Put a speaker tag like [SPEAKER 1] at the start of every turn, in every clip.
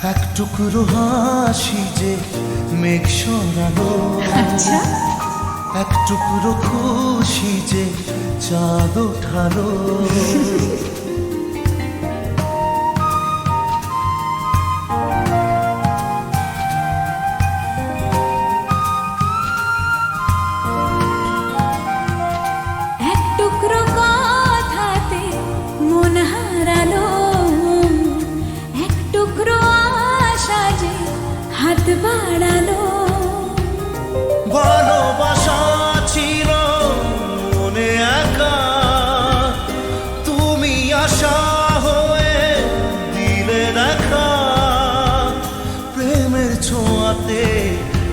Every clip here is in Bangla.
[SPEAKER 1] এক টুকরো হাসি যে মেঘ সরালো,
[SPEAKER 2] আচ্ছা,
[SPEAKER 1] এক টুকরো খুশি যে চাঁদ ওঠালো।
[SPEAKER 2] এক টুকরো কথাতে মন হারালো, এক টুকরো আশা যে হাত বাড়ালো।
[SPEAKER 1] ভালোবাসা ছিল মনে একা, তুমি আশা হয়ে দিলে দেখা। প্রেমের ছোঁয়াতে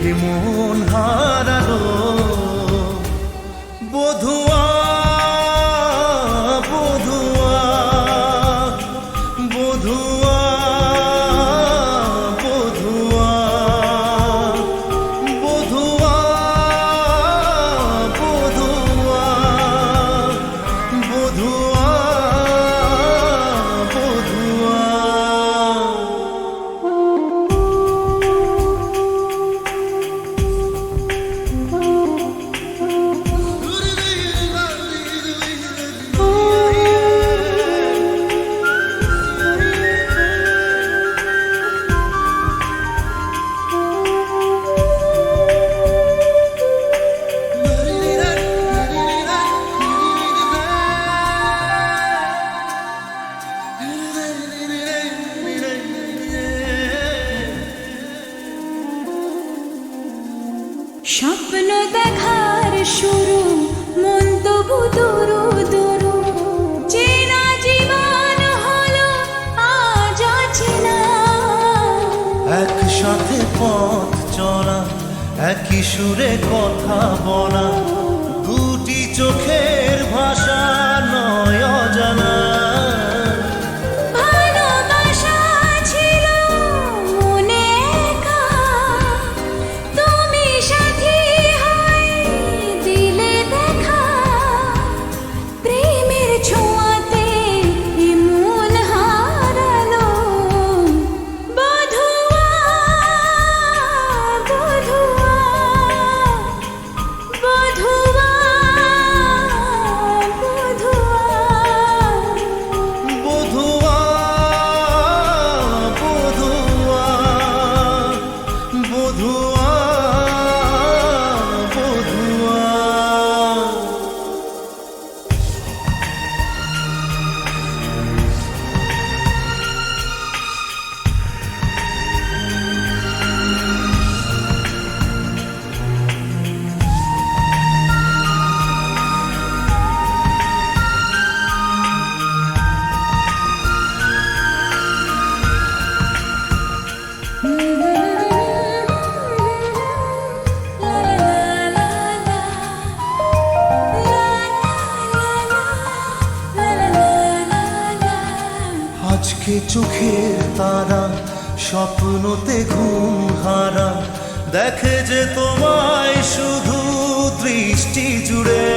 [SPEAKER 1] এ মন হারালো। বধুয়া বধুয়া বধুয়া বধুয়া বধুয়া বধুয়া বধুয়া বধুয়া।
[SPEAKER 2] স্বপ্ন দেখার শুরু, মন তবু দুরু দুরু। চেনা জীবন হলো আজ অচেনা।
[SPEAKER 1] একসাথে পথ চলা, একই সুরে কথা বলা, দুটি চোখের ভাষা নয় অজানা।
[SPEAKER 2] ভালোবাসা ছিল মনে একা, তুমি সাথী হয়ে দিলে দেখা। প্রেমের ছোঁয়াতে এ মন হারালো। বধুয়া বধুয়া বধুয়া বধুয়া।
[SPEAKER 1] বধুয়া বধুয়া বধুয়া বধুয়া। আজকে চোখের তারা স্বপ্নতে ঘুম হারা, দেখে যে তোমায় শুধু দৃষ্টি জুড়ে।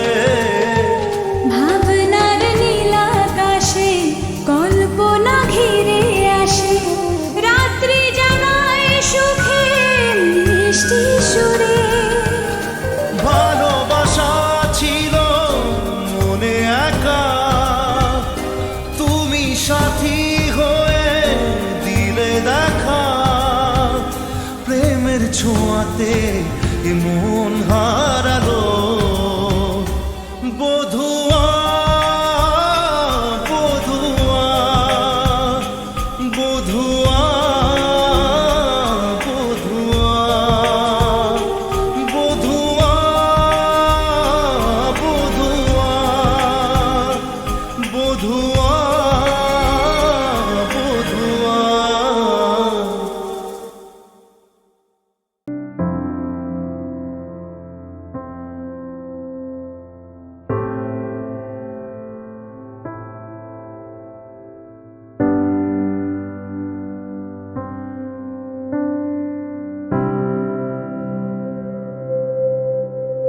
[SPEAKER 2] ভাবনার নীল আকাশে কল্পনা ঘিরে আসে, রাত্রি জানায় সুখে মিষ্টি সুরে।
[SPEAKER 1] ভালোবাসা ছিল মনে একা, তুমি সাথী হয়ে দিলে দেখা। প্রেমের ছোঁয়াতে এ মন হারালো।